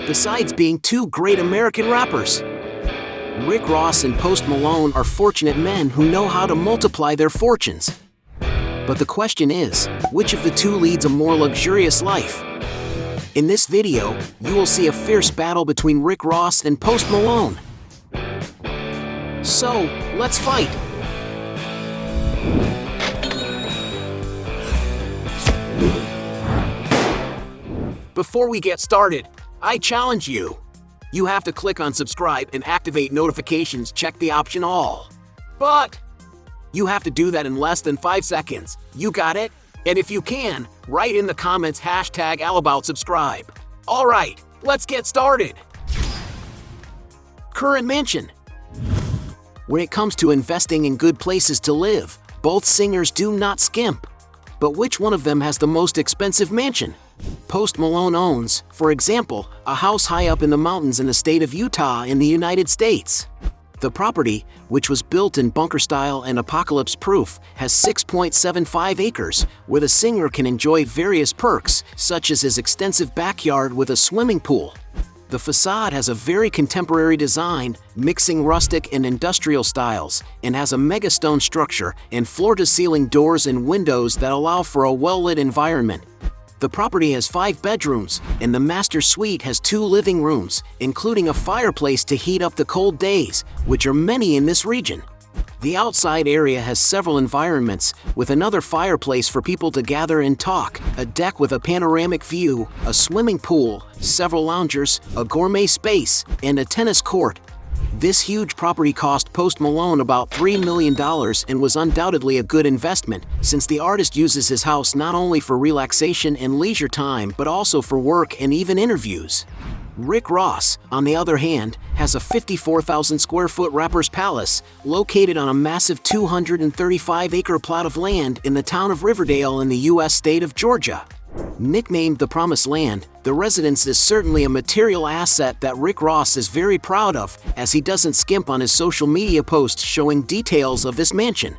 besides being two great American rappers. Rick Ross and Post Malone are fortunate men who know how to multiply their fortunes. But the question is, which of the two leads a more luxurious life? In this video, you will see a fierce battle between Rick Ross and Post Malone. So, let's fight! Before we get started, I challenge you. You have to click on subscribe and activate notifications, check the option all. But you have to do that in less than 5 seconds. You got it? And if you can, write in the comments #AllAboutSubscribe. Alright, let's get started. Current mansion. When it comes to investing in good places to live, both singers do not skimp. But which one of them has the most expensive mansion? Post Malone owns, for example, a house high up in the mountains in the state of Utah in the United States. The property, which was built in bunker style and apocalypse-proof, has 6.75 acres, where the singer can enjoy various perks, such as his extensive backyard with a swimming pool. The facade has a very contemporary design, mixing rustic and industrial styles, and has a megastone structure and floor-to-ceiling doors and windows that allow for a well-lit environment. The property has 5 bedrooms, and the master suite has 2 living rooms, including a fireplace to heat up the cold days, which are many in this region. The outside area has several environments, with another fireplace for people to gather and talk, a deck with a panoramic view, a swimming pool, several loungers, a gourmet space, and a tennis court. This huge property cost Post Malone about $3 million and was undoubtedly a good investment, since the artist uses his house not only for relaxation and leisure time but also for work and even interviews. Rick Ross, on the other hand, has a 54,000 square foot rapper's palace located on a massive 235-acre plot of land in the town of Riverdale in the U.S. state of Georgia. Nicknamed the Promised Land, the residence is certainly a material asset that Rick Ross is very proud of, as he doesn't skimp on his social media posts showing details of this mansion.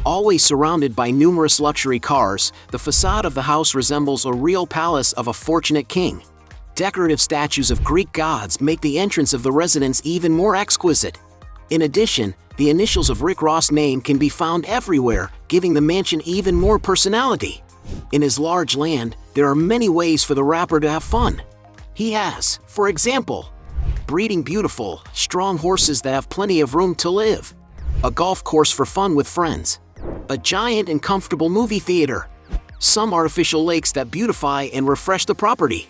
Always surrounded by numerous luxury cars, the facade of the house resembles a real palace of a fortunate king. Decorative statues of Greek gods make the entrance of the residence even more exquisite. In addition, the initials of Rick Ross' name can be found everywhere, giving the mansion even more personality. In his large land, there are many ways for the rapper to have fun. He has, for example, breeding beautiful, strong horses that have plenty of room to live, a golf course for fun with friends, a giant and comfortable movie theater, some artificial lakes that beautify and refresh the property,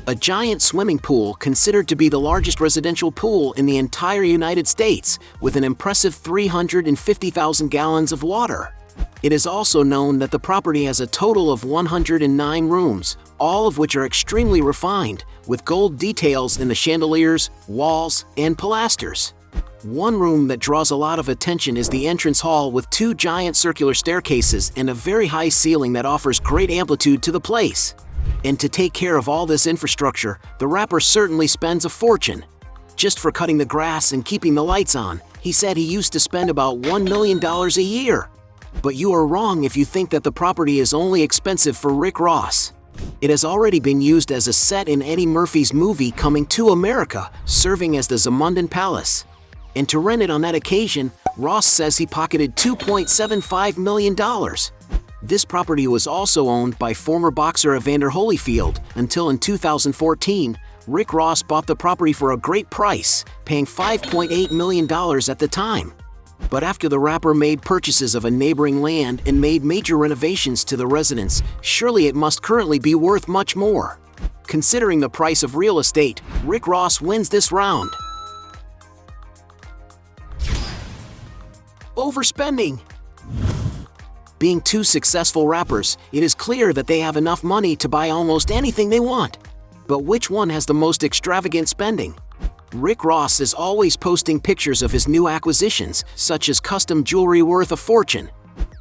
a giant swimming pool considered to be the largest residential pool in the entire United States, with an impressive 350,000 gallons of water. It is also known that the property has a total of 109 rooms, all of which are extremely refined, with gold details in the chandeliers, walls, and pilasters. One room that draws a lot of attention is the entrance hall with 2 giant circular staircases and a very high ceiling that offers great amplitude to the place. And to take care of all this infrastructure, the rapper certainly spends a fortune. Just for cutting the grass and keeping the lights on, he said he used to spend about $1 million a year. But you are wrong if you think that the property is only expensive for Rick Ross. It has already been used as a set in Eddie Murphy's movie Coming to America, serving as the Zamundan Palace. And to rent it on that occasion, Ross says he pocketed $2.75 million. This property was also owned by former boxer Evander Holyfield, until in 2014, Rick Ross bought the property for a great price, paying $5.8 million at the time. But after the rapper made purchases of a neighboring land and made major renovations to the residence, surely it must currently be worth much more. Considering the price of real estate, Rick Ross wins this round. Overspending. Being two successful rappers, it is clear that they have enough money to buy almost anything they want. But which one has the most extravagant spending? Rick Ross is always posting pictures of his new acquisitions, such as custom jewelry worth a fortune.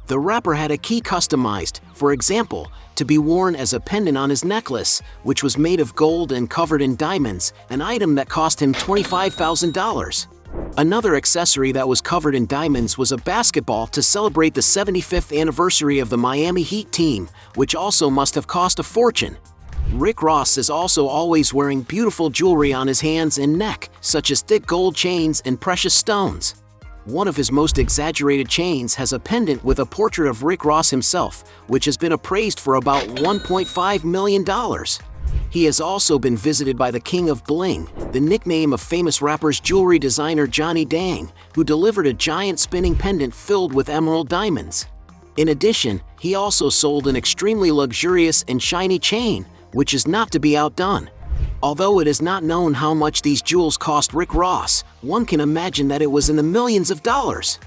The rapper had a key customized, for example, to be worn as a pendant on his necklace, which was made of gold and covered in diamonds, an item that cost him $25,000. Another accessory that was covered in diamonds was a basketball to celebrate the 75th anniversary of the Miami Heat team, which also must have cost a fortune. Rick Ross is also always wearing beautiful jewelry on his hands and neck, such as thick gold chains and precious stones. One of his most exaggerated chains has a pendant with a portrait of Rick Ross himself, which has been appraised for about $1.5 million. He has also been visited by the King of Bling, the nickname of famous rapper's jewelry designer Johnny Dang, who delivered a giant spinning pendant filled with emerald diamonds. In addition, he also sold an extremely luxurious and shiny chain, which is not to be outdone. Although it is not known how much these jewels cost Rick Ross, one can imagine that it was in the millions of dollars.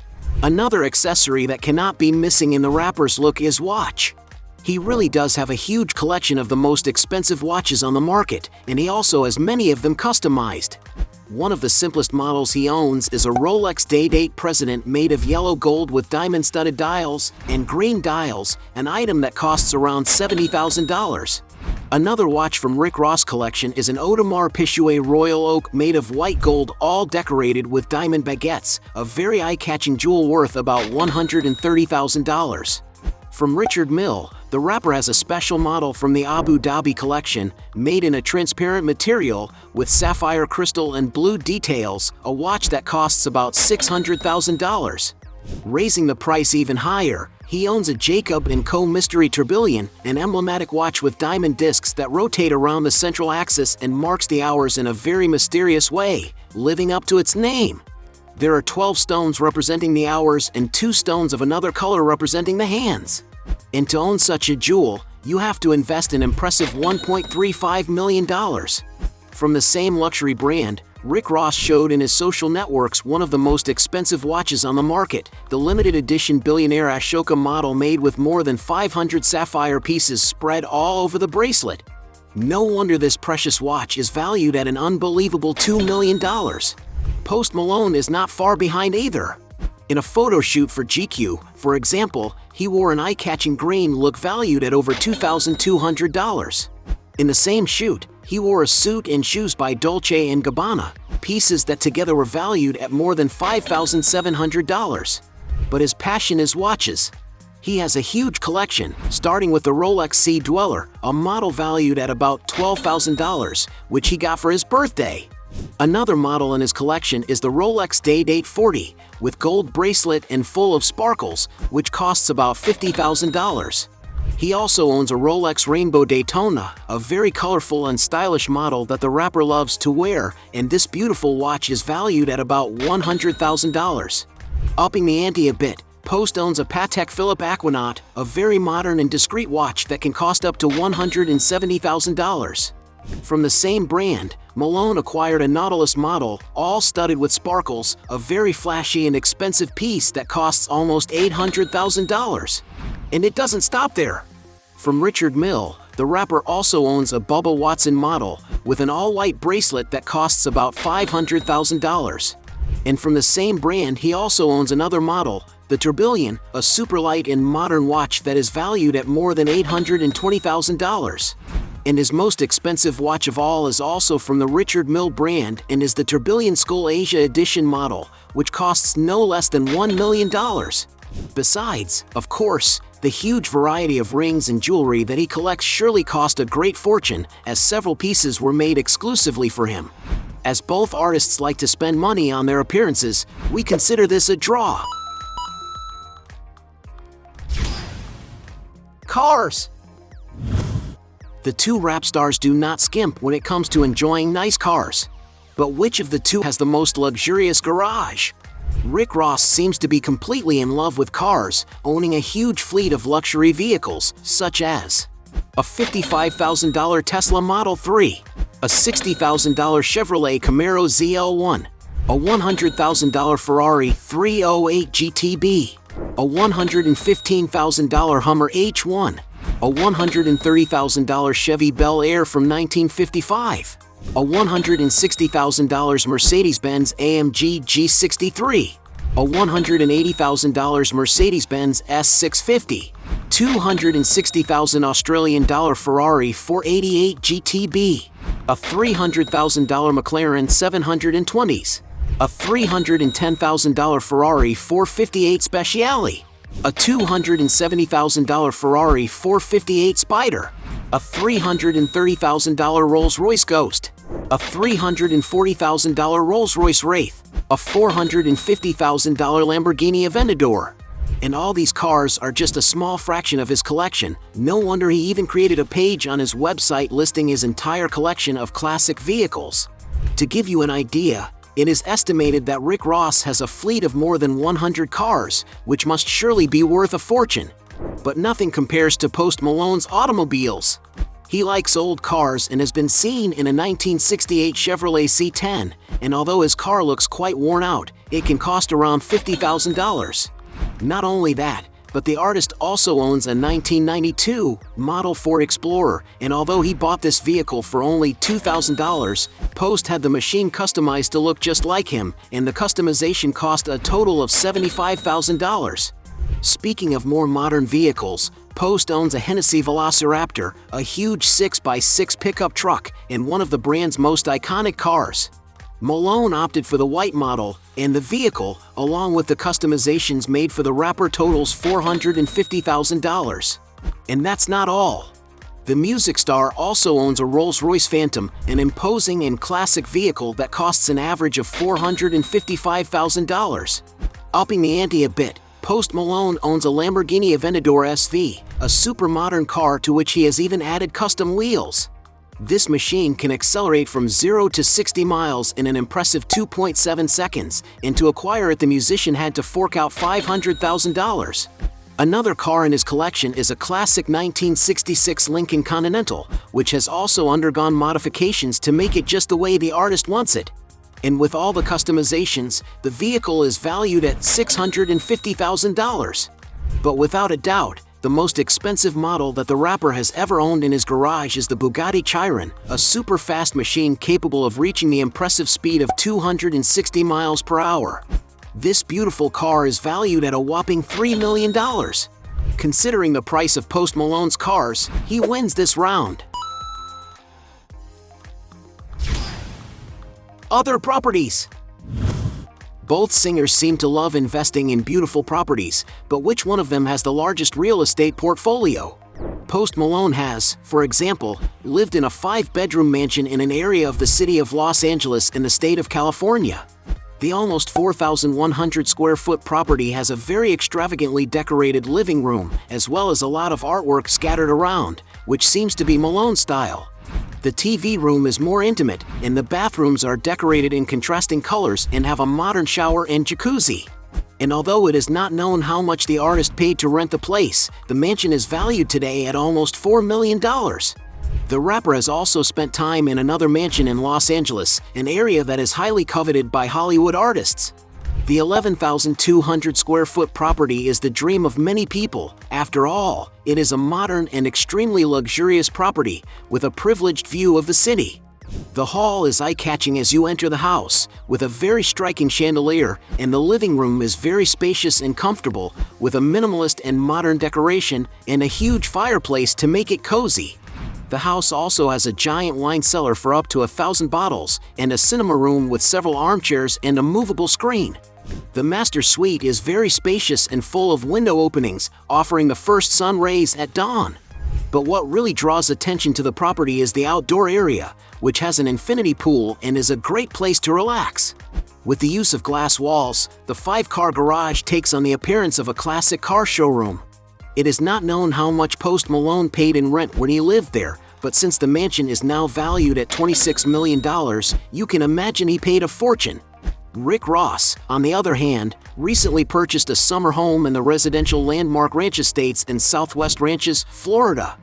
Another accessory that cannot be missing in the rapper's look is watch. He really does have a huge collection of the most expensive watches on the market, and he also has many of them customized. One of the simplest models he owns is a Rolex Day-Date President made of yellow gold with diamond-studded dials and green dials, an item that costs around $70,000. Another watch from Rick Ross' collection is an Audemars Piguet Royal Oak made of white gold, all decorated with diamond baguettes, a very eye-catching jewel worth about $130,000. From Richard Mille, the rapper has a special model from the Abu Dhabi collection, made in a transparent material with sapphire crystal and blue details, a watch that costs about $600,000. Raising the price even higher, he owns a Jacob & Co. Mystery Tourbillon, an emblematic watch with diamond discs that rotate around the central axis and marks the hours in a very mysterious way, living up to its name. There are 12 stones representing the hours and 2 stones of another color representing the hands. And to own such a jewel, you have to invest an impressive $1.35 million. From the same luxury brand, Rick Ross showed in his social networks one of the most expensive watches on the market, the limited edition billionaire Ashoka model made with more than 500 sapphire pieces spread all over the bracelet. No wonder this precious watch is valued at an unbelievable $2 million. Post Malone is not far behind either. In a photo shoot for GQ, for example, he wore an eye-catching green look valued at over $2,200. In the same shoot, he wore a suit and shoes by Dolce & Gabbana, pieces that together were valued at more than $5,700. But his passion is watches. He has a huge collection, starting with the Rolex Sea Dweller, a model valued at about $12,000, which he got for his birthday. Another model in his collection is the Rolex Day-Date 40, with gold bracelet and full of sparkles, which costs about $50,000. He also owns a Rolex Rainbow Daytona, a very colorful and stylish model that the rapper loves to wear, and this beautiful watch is valued at about $100,000. Upping the ante a bit, Post owns a Patek Philippe Aquanaut, a very modern and discreet watch that can cost up to $170,000. From the same brand, Malone acquired a Nautilus model, all studded with sparkles, a very flashy and expensive piece that costs almost $800,000. And it doesn't stop there. From Richard Mille, the rapper also owns a Bubba Watson model, with an all-white bracelet that costs about $500,000. And from the same brand, he also owns another model, the Tourbillon, a super light and modern watch that is valued at more than $820,000. And his most expensive watch of all is also from the Richard Mille brand and is the Tourbillon Skull Asia Edition model, which costs no less than $1 million. Besides, of course, the huge variety of rings and jewelry that he collects surely cost a great fortune, as several pieces were made exclusively for him. As both artists like to spend money on their appearances, we consider this a draw. Cars. The two rap stars do not skimp when it comes to enjoying nice cars. But which of the two has the most luxurious garage? Rick Ross seems to be completely in love with cars, owning a huge fleet of luxury vehicles, such as a $55,000 Tesla Model 3, a $60,000 Chevrolet Camaro ZL1, a $100,000 Ferrari 308 GTB, a $115,000 Hummer H1, a $130,000 Chevy Bel Air from 1955, a $160,000 Mercedes-Benz AMG G63, a $180,000 Mercedes-Benz S650, $260,000 Australian dollar Ferrari 488 GTB, a $300,000 McLaren 720s, a $310,000 Ferrari 458 Speciale, a $270,000 Ferrari 458 Spider, A $330,000 Rolls-Royce Ghost. A $340,000 Rolls-Royce Wraith. A $450,000 Lamborghini Aventador. And all these cars are just a small fraction of his collection. No wonder he even created a page on his website listing his entire collection of classic vehicles. To give you an idea, it is estimated that Rick Ross has a fleet of more than 100 cars, which must surely be worth a fortune. But nothing compares to Post Malone's automobiles. He likes old cars and has been seen in a 1968 Chevrolet C10, and although his car looks quite worn out, it can cost around $50,000. Not only that, but the artist also owns a 1992 Model 4 Explorer, and although he bought this vehicle for only $2,000, Post had the machine customized to look just like him, and the customization cost a total of $75,000. Speaking of more modern vehicles, Post owns a Hennessy Velociraptor, a huge 6x6 pickup truck, and one of the brand's most iconic cars. Malone opted for the white model, and the vehicle, along with the customizations made for the rapper, totals $450,000. And that's not all. The music star also owns a Rolls-Royce Phantom, an imposing and classic vehicle that costs an average of $455,000. Upping the ante a bit, Post Malone owns a Lamborghini Aventador SV, a super modern car to which he has even added custom wheels. This machine can accelerate from 0 to 60 miles in an impressive 2.7 seconds, and to acquire it the musician had to fork out $500,000. Another car in his collection is a classic 1966 Lincoln Continental, which has also undergone modifications to make it just the way the artist wants it. And with all the customizations, the vehicle is valued at $650,000. But without a doubt, the most expensive model that the rapper has ever owned in his garage is the Bugatti Chiron, a super fast machine capable of reaching the impressive speed of 260 miles per hour. This beautiful car is valued at a whopping $3 million. Considering the price of Post Malone's cars, he wins this round. Other properties. Both singers seem to love investing in beautiful properties, but which one of them has the largest real estate portfolio? Post Malone has, for example, lived in a 5-bedroom mansion in an area of the city of Los Angeles in the state of California. The almost 4,100 square foot property has a very extravagantly decorated living room, as well as a lot of artwork scattered around, which seems to be Malone's style. The TV room is more intimate, and the bathrooms are decorated in contrasting colors and have a modern shower and jacuzzi. And although it is not known how much the artist paid to rent the place, the mansion is valued today at almost $4 million. The rapper has also spent time in another mansion in Los Angeles, an area that is highly coveted by Hollywood artists. The 11,200 square foot property is the dream of many people. After all, it is a modern and extremely luxurious property with a privileged view of the city. The hall is eye-catching as you enter the house, with a very striking chandelier, and the living room is very spacious and comfortable, with a minimalist and modern decoration and a huge fireplace to make it cozy. The house also has a giant wine cellar for up to 1,000 bottles, and a cinema room with several armchairs and a movable screen. The master suite is very spacious and full of window openings, offering the first sun rays at dawn. But what really draws attention to the property is the outdoor area, which has an infinity pool and is a great place to relax. With the use of glass walls, the 5-car garage takes on the appearance of a classic car showroom. It is not known how much Post Malone paid in rent when he lived there, but since the mansion is now valued at $26 million, you can imagine he paid a fortune. Rick Ross, on the other hand, recently purchased a summer home in the residential landmark Ranch Estates in Southwest Ranches, Florida.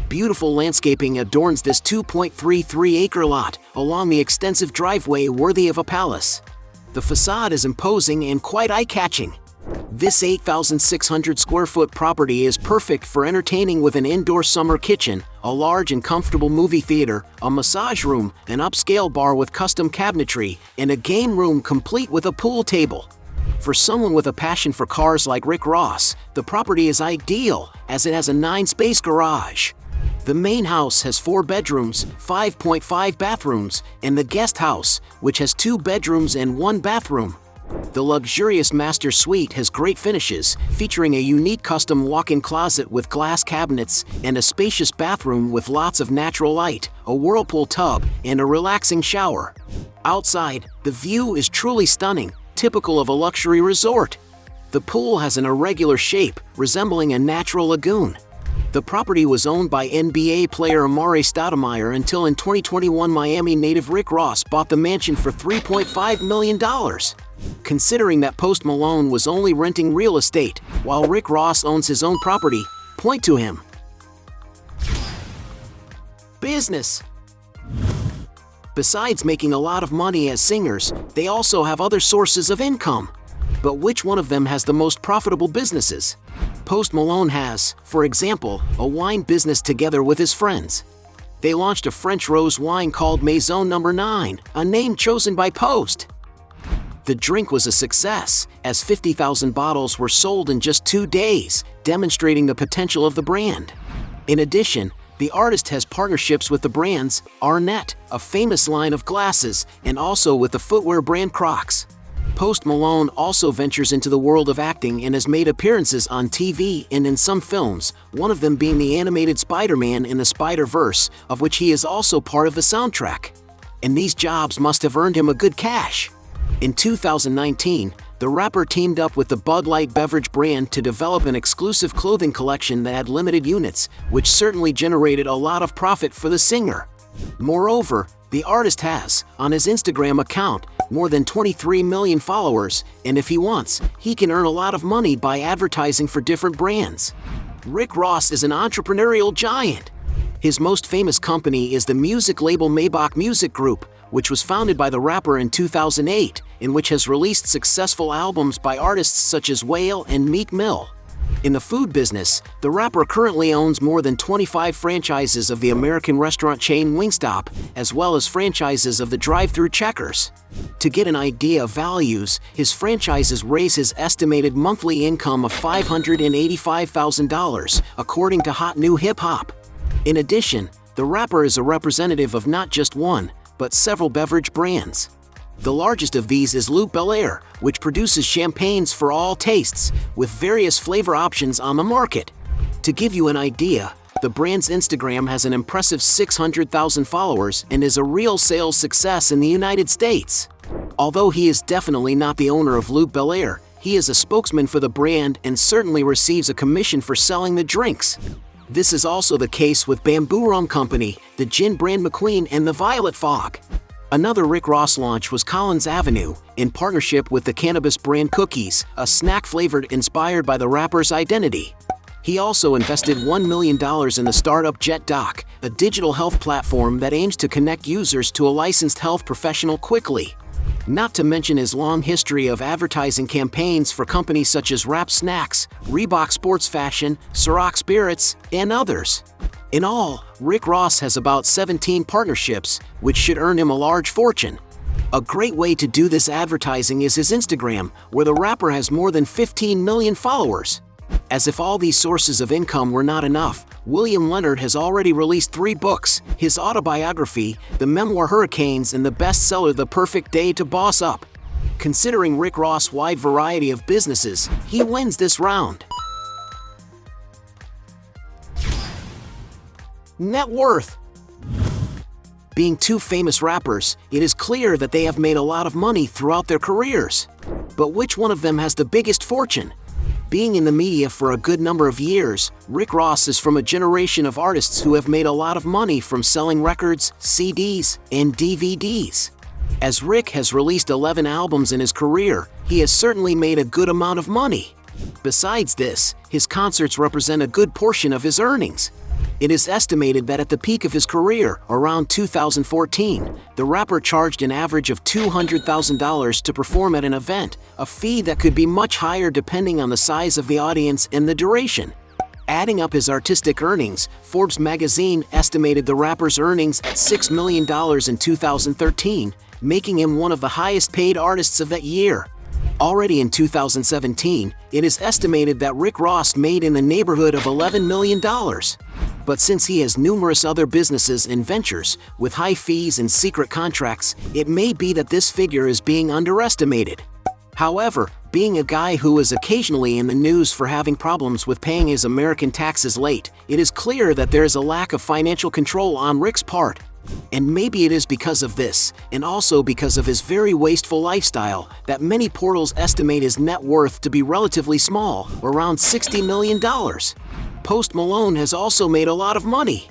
Beautiful landscaping adorns this 2.33-acre lot along the extensive driveway worthy of a palace. The facade is imposing and quite eye-catching. This 8,600 square foot property is perfect for entertaining with an indoor summer kitchen, a large and comfortable movie theater, a massage room, an upscale bar with custom cabinetry, and a game room complete with a pool table. For someone with a passion for cars like Rick Ross, the property is ideal, as it has a 9-space garage. The main house has 4 bedrooms, 5.5 bathrooms, and the guest house, which has 2 bedrooms and 1 bathroom, The luxurious master suite has great finishes, featuring a unique custom walk-in closet with glass cabinets and a spacious bathroom with lots of natural light, a whirlpool tub, and a relaxing shower. Outside, the view is truly stunning, typical of a luxury resort. The pool has an irregular shape, resembling a natural lagoon. The property was owned by NBA player Amare Stoudemire until in 2021 Miami native Rick Ross bought the mansion for $3.5 million. Considering that Post Malone was only renting real estate, while Rick Ross owns his own property, point to him. Business. Besides making a lot of money as singers, they also have other sources of income. But which one of them has the most profitable businesses? Post Malone has, for example, a wine business together with his friends. They launched a French rose wine called Maison No. 9, a name chosen by Post. The drink was a success, as 50,000 bottles were sold in just 2 days, demonstrating the potential of the brand. In addition, the artist has partnerships with the brands Arnett, a famous line of glasses, and also with the footwear brand Crocs. Post Malone also ventures into the world of acting and has made appearances on TV and in some films, one of them being the animated Spider-Man in the Spider-Verse, of which he is also part of the soundtrack. And these jobs must have earned him a good cash. In 2019, the rapper teamed up with the Bud Light beverage brand to develop an exclusive clothing collection that had limited units, which certainly generated a lot of profit for the singer. Moreover, the artist has, on his Instagram account, more than 23 million followers, and if he wants, he can earn a lot of money by advertising for different brands. Rick Ross is an entrepreneurial giant. His most famous company is the music label Maybach Music Group, which was founded by the rapper in 2008, and which has released successful albums by artists such as Whale and Meek Mill. In the food business, the rapper currently owns more than 25 franchises of the American restaurant chain Wingstop, as well as franchises of the drive-thru Checkers. To get an idea of values, his franchises raise his estimated monthly income of $585,000, according to Hot New Hip Hop. In addition, the rapper is a representative of not just one, but several beverage brands. The largest of these is Luc Belaire, which produces champagnes for all tastes, with various flavor options on the market. To give you an idea, the brand's Instagram has an impressive 600,000 followers and is a real sales success in the United States. Although he is definitely not the owner of Luc Belaire, he is a spokesman for the brand and certainly receives a commission for selling the drinks. This is also the case with Bamboo Rum Company, the gin brand McQueen, and the Violet Fog. Another Rick Ross launch was Collins Avenue, in partnership with the cannabis brand Cookies, a snack flavored inspired by the rapper's identity. He also invested $1 million in the startup JetDoc, a digital health platform that aims to connect users to a licensed health professional quickly. Not to mention his long history of advertising campaigns for companies such as Rap Snacks, Reebok Sports Fashion, Ciroc Spirits, and others. In all, Rick Ross has about 17 partnerships, which should earn him a large fortune. A great way to do this advertising is his Instagram, where the rapper has more than 15 million followers. As if all these sources of income were not enough, William Leonard has already released 3 books, his autobiography, the memoir Hurricanes, and the bestseller The Perfect Day to Boss Up. Considering Rick Ross' wide variety of businesses, he wins this round. Net worth. Being two famous rappers, it is clear that they have made a lot of money throughout their careers. But which one of them has the biggest fortune? Being in the media for a good number of years, Rick Ross is from a generation of artists who have made a lot of money from selling records, CDs, and DVDs. As Rick has released 11 albums in his career, he has certainly made a good amount of money. Besides this, his concerts represent a good portion of his earnings. It is estimated that at the peak of his career, around 2014, the rapper charged an average of $200,000 to perform at an event, a fee that could be much higher depending on the size of the audience and the duration. Adding up his artistic earnings, Forbes magazine estimated the rapper's earnings at $6 million in 2013, making him one of the highest paid artists of that year. Already in 2017, it is estimated that Rick Ross made in the neighborhood of $11 million. But since he has numerous other businesses and ventures, with high fees and secret contracts, it may be that this figure is being underestimated. However, being a guy who is occasionally in the news for having problems with paying his American taxes late, it is clear that there is a lack of financial control on Rick's part. And maybe it is because of this, and also because of his very wasteful lifestyle, that many portals estimate his net worth to be relatively small, around $60 million. Post Malone has also made a lot of money.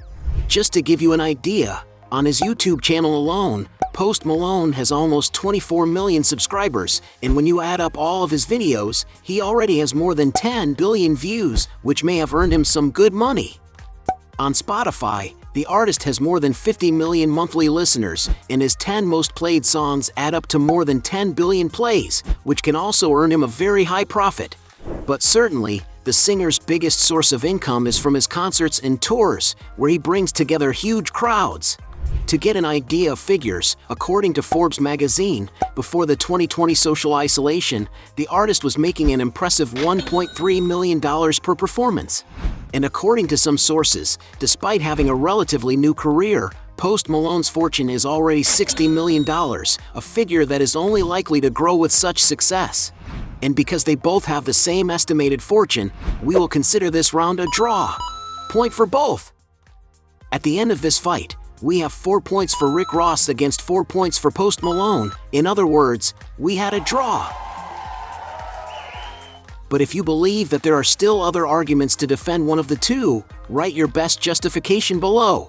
Just to give you an idea, on his YouTube channel alone, Post Malone has almost 24 million subscribers, and when you add up all of his videos, he already has more than 10 billion views, which may have earned him some good money. On Spotify, the artist has more than 50 million monthly listeners, and his 10 most played songs add up to more than 10 billion plays, which can also earn him a very high profit. But certainly, the singer's biggest source of income is from his concerts and tours, where he brings together huge crowds. To get an idea of figures, according to Forbes magazine, before the 2020 social isolation, the artist was making an impressive $1.3 million per performance. And according to some sources, despite having a relatively new career, Post Malone's fortune is already $60 million, a figure that is only likely to grow with such success. And because they both have the same estimated fortune, we will consider this round a draw. Point for both. At the end of this fight, we have 4 points for Rick Ross against 4 points for Post Malone. In other words, we had a draw. But if you believe that there are still other arguments to defend one of the two, write your best justification below.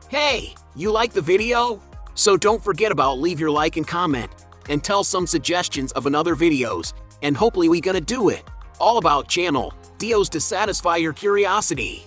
Hey, you like the video? So don't forget about leave your like and comment, and tell some suggestions of another videos, and hopefully we gonna do it. All about channel Dios to satisfy your curiosity.